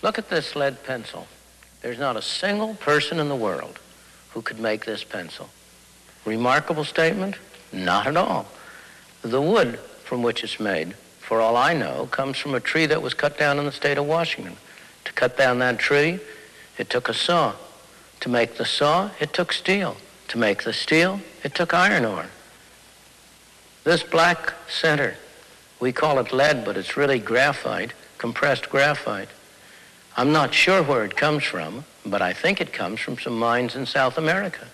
Look at this lead pencil. There's not a single person in the world who could make this pencil. Remarkable statement? Not at all. The wood from which it's made, for all I know, comes from a tree that was cut down in the state of Washington. To cut down that tree, it took a saw. To make the saw, it took steel. To make the steel, it took iron ore. This black center, we call it lead, but it's really graphite, compressed graphite. I'm not sure where it comes from, but I think it comes from some mines in South America.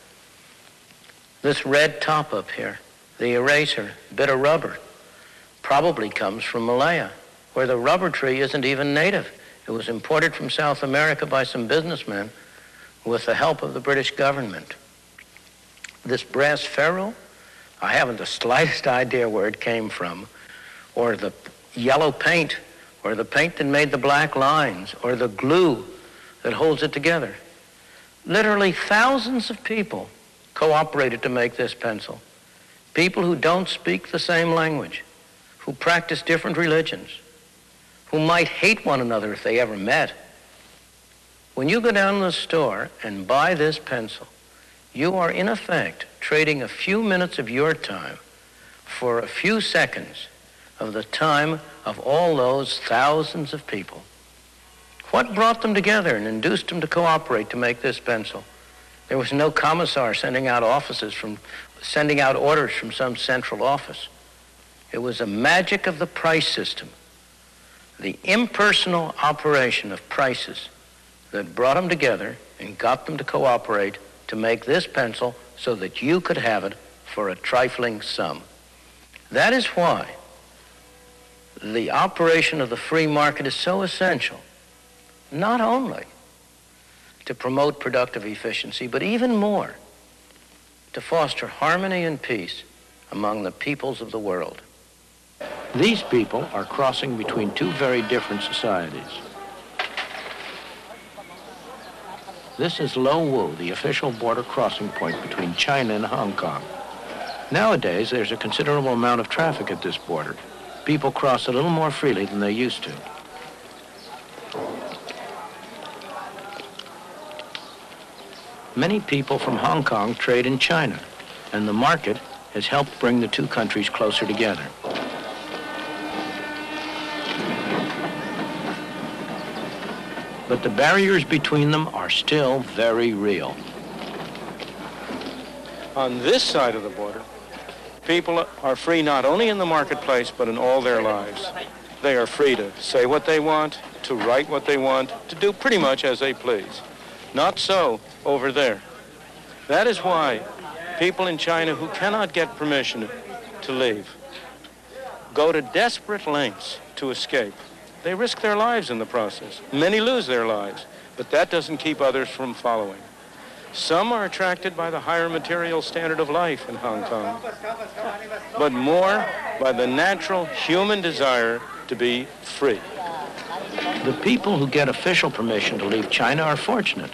This red top up here, the eraser, bit of rubber, probably comes from Malaya, where the rubber tree isn't even native. It was imported from South America by some businessmen with the help of the British government. This brass ferrule, I haven't the slightest idea where it came from, or the yellow paint, or the paint that made the black lines, or the glue that holds it together. Literally thousands of people cooperated to make this pencil. People who don't speak the same language, who practice different religions, who might hate one another if they ever met. When you go down to the store and buy this pencil, you are in effect trading a few minutes of your time for a few seconds of the time of all those thousands of people. What brought them together and induced them to cooperate to make this pencil? There was no commissar sending out orders from some central office. It was a magic of the price system, the impersonal operation of prices that brought them together and got them to cooperate to make this pencil so that you could have it for a trifling sum. That is why the operation of the free market is so essential, not only to promote productive efficiency, but even more, to foster harmony and peace among the peoples of the world. These people are crossing between two very different societies. This is Lo Wu, the official border crossing point between China and Hong Kong. Nowadays, there's a considerable amount of traffic at this border. People cross a little more freely than they used to. Many people from Hong Kong trade in China, and the market has helped bring the two countries closer together. But the barriers between them are still very real. On this side of the border, people are free not only in the marketplace, but in all their lives. They are free to say what they want, to write what they want, to do pretty much as they please. Not so over there. That is why people in China who cannot get permission to leave go to desperate lengths to escape. They risk their lives in the process. Many lose their lives, but that doesn't keep others from following. Some are attracted by the higher material standard of life in Hong Kong, but more by the natural human desire to be free. The people who get official permission to leave China are fortunate.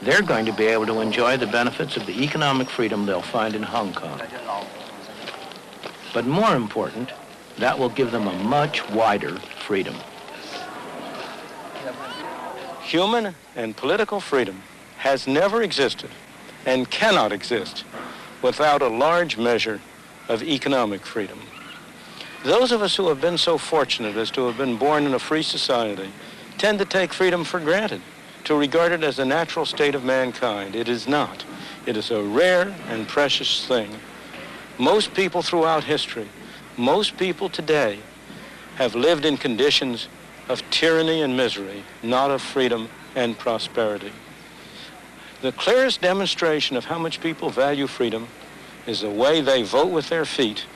They're going to be able to enjoy the benefits of the economic freedom they'll find in Hong Kong. But more important, that will give them a much wider freedom. Human and political freedom has never existed and cannot exist without a large measure of economic freedom. Those of us who have been so fortunate as to have been born in a free society tend to take freedom for granted, to regard it as a natural state of mankind. It is not. It is a rare and precious thing. Most people throughout history, most people today have lived in conditions of tyranny and misery, not of freedom and prosperity. The clearest demonstration of how much people value freedom is the way they vote with their feet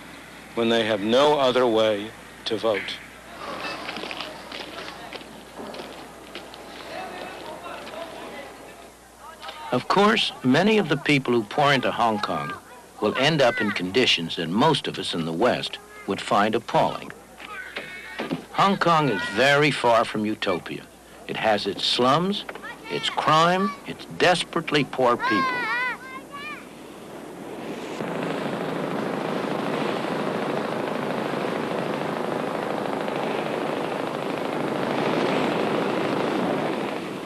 when they have no other way to vote. Of course, many of the people who pour into Hong Kong will end up in conditions that most of us in the West would find appalling. Hong Kong is very far from utopia. It has its slums, its crime, its desperately poor people.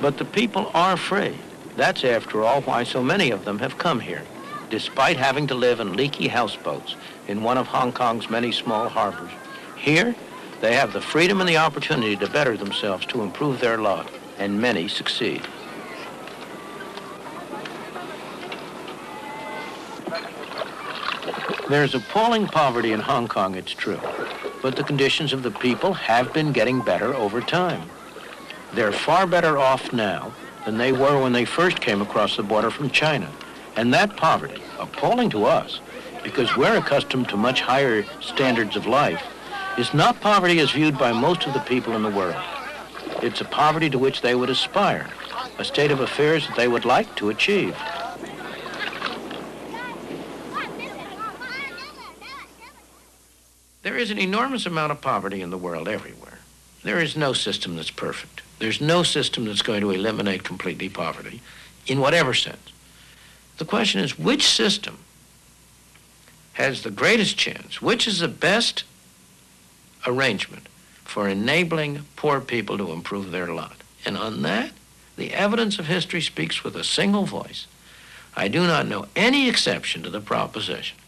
But the people are free. That's, after all, why so many of them have come here, despite having to live in leaky houseboats in one of Hong Kong's many small harbors. Here, they have the freedom and the opportunity to better themselves, to improve their lot, and many succeed. There's appalling poverty in Hong Kong, it's true, but the conditions of the people have been getting better over time. They're far better off now than they were when they first came across the border from China. And that poverty, appalling to us, because we're accustomed to much higher standards of life, is not poverty as viewed by most of the people in the world. It's a poverty to which they would aspire, a state of affairs that they would like to achieve. There is an enormous amount of poverty in the world everywhere. There is no system that's perfect. There's no system that's going to eliminate completely poverty, in whatever sense. The question is, which system has the greatest chance? Which is the best arrangement for enabling poor people to improve their lot? And on that, the evidence of history speaks with a single voice. I do not know any exception to the proposition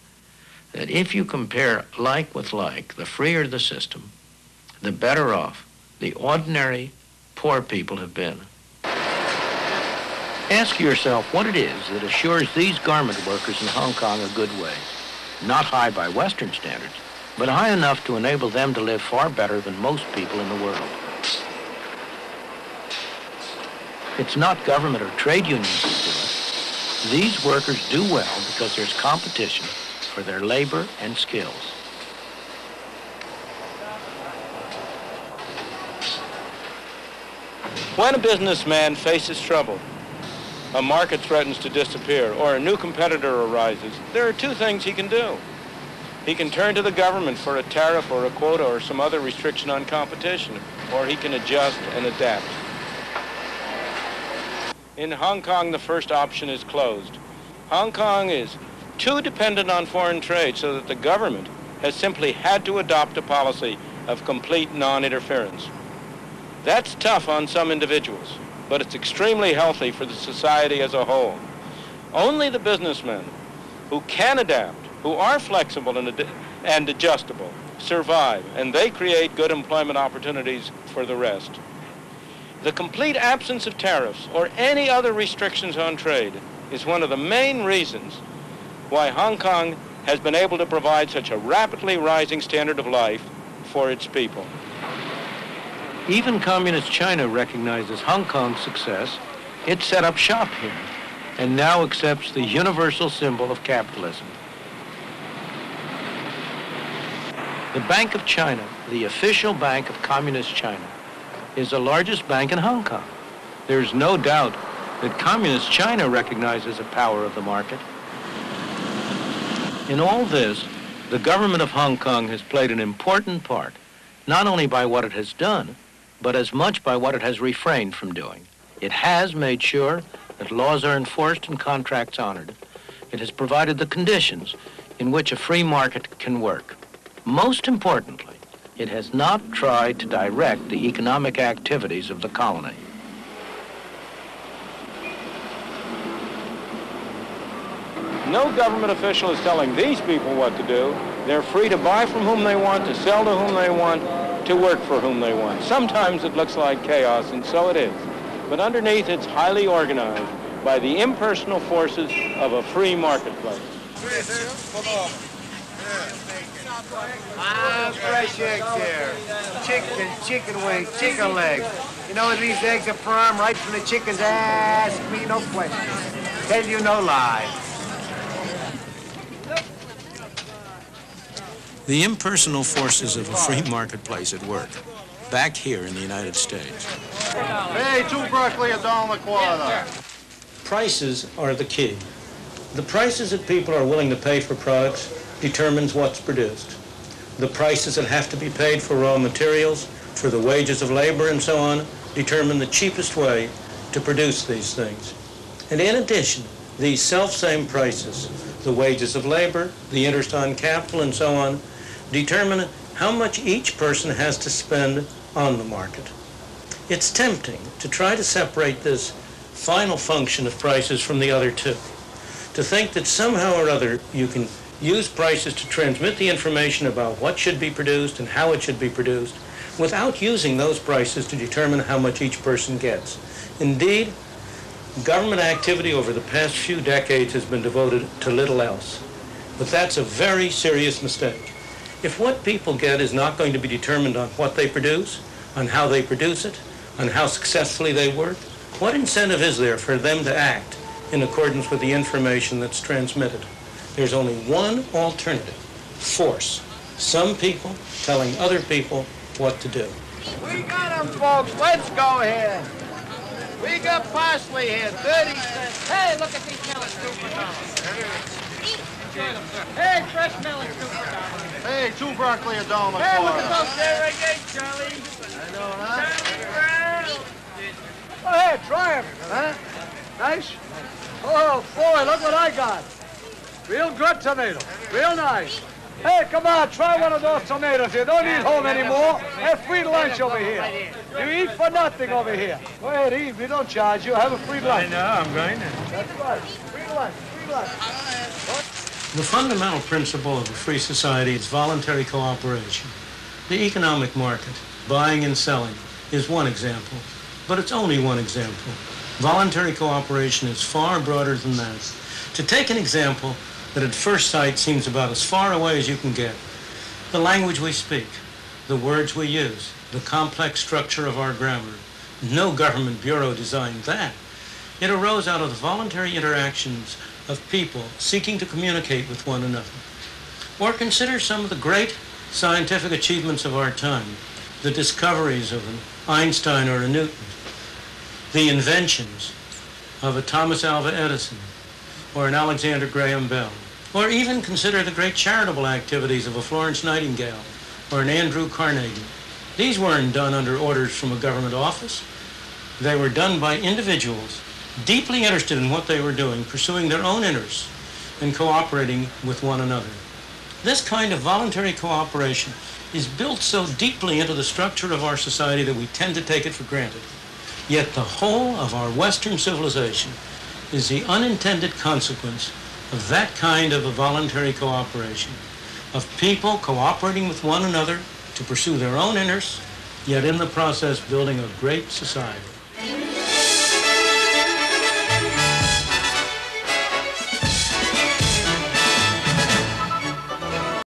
that if you compare like with like, the freer the system, the better off the ordinary poor people have been. Ask yourself what it is that assures these garment workers in Hong Kong a good wage. Not high by Western standards, but high enough to enable them to live far better than most people in the world. It's not government or trade unions that do it. These workers do well because there's competition for their labor and skills. When a businessman faces trouble, a market threatens to disappear, or a new competitor arises, there are two things he can do. He can turn to the government for a tariff or a quota or some other restriction on competition, or he can adjust and adapt. In Hong Kong, the first option is closed. Hong Kong is too dependent on foreign trade so that the government has simply had to adopt a policy of complete non-interference. That's tough on some individuals, but it's extremely healthy for the society as a whole. Only the businessmen who can adapt, who are flexible and adjustable, survive, and they create good employment opportunities for the rest. The complete absence of tariffs or any other restrictions on trade is one of the main reasons why Hong Kong has been able to provide such a rapidly rising standard of life for its people. Even Communist China recognizes Hong Kong's success. It set up shop here and now accepts the universal symbol of capitalism. The Bank of China, the official bank of Communist China, is the largest bank in Hong Kong. There's no doubt that Communist China recognizes the power of the market. In all this, the government of Hong Kong has played an important part, not only by what it has done, but as much by what it has refrained from doing. It has made sure that laws are enforced and contracts honored. It has provided the conditions in which a free market can work. Most importantly, it has not tried to direct the economic activities of the colony. No government official is telling these people what to do. They're free to buy from whom they want, to sell to whom they want, to work for whom they want. Sometimes it looks like chaos, and so it is. But underneath, it's highly organized by the impersonal forces of a free marketplace. Fresh eggs here. Chicken wings, chicken legs. You know these eggs are firm right from the chicken's ass. Ask me no questions. Tell you no lie. The impersonal forces of a free marketplace at work, back here in the United States. Hey, two broccoli, $1.25. Prices are the key. The prices that people are willing to pay for products determines what's produced. The prices that have to be paid for raw materials, for the wages of labor and so on, determine the cheapest way to produce these things. And in addition, these self-same prices, the wages of labor, the interest on capital and so on, determine how much each person has to spend on the market. It's tempting to try to separate this final function of prices from the other two, to think that somehow or other you can use prices to transmit the information about what should be produced and how it should be produced without using those prices to determine how much each person gets. Indeed, government activity over the past few decades has been devoted to little else. But that's a very serious mistake. If what people get is not going to be determined on what they produce, on how they produce it, on how successfully they work, what incentive is there for them to act in accordance with the information that's transmitted? There's only one alternative: force. Some people telling other people what to do. We got them, folks. Let's go ahead. We got parsley here, 30 cents. Hey, look at these melons, $2 for $1. Hey, fresh melons, $2 for $1. Hey, 2 broccoli, $1. Hey, look at those there right there, Charlie. I know, huh? Oh, hey, try them, huh? Nice? Oh, boy, look what I got. Real good tomato. Real nice. Hey, come on, try one of those tomatoes. You don't eat home anymore. Have free lunch over here. You eat for nothing over here. Go ahead, eat. We don't charge you. Have a free lunch. I know, I'm going to. That's right. Free lunch. Free lunch. The fundamental principle of a free society is voluntary cooperation. The economic market, buying and selling, is one example, but it's only one example. Voluntary cooperation is far broader than that. To take an example that at first sight seems about as far away as you can get, the language we speak, the words we use, the complex structure of our grammar. No government bureau designed that. It arose out of the voluntary interactions of people seeking to communicate with one another. Or consider some of the great scientific achievements of our time, the discoveries of an Einstein or a Newton, the inventions of a Thomas Alva Edison or an Alexander Graham Bell, or even consider the great charitable activities of a Florence Nightingale or an Andrew Carnegie. These weren't done under orders from a government office. They were done by individuals deeply interested in what they were doing, pursuing their own interests, and cooperating with one another. This kind of voluntary cooperation is built so deeply into the structure of our society that we tend to take it for granted. Yet the whole of our Western civilization is the unintended consequence of that kind of a voluntary cooperation, of people cooperating with one another to pursue their own interests, yet in the process building a great society.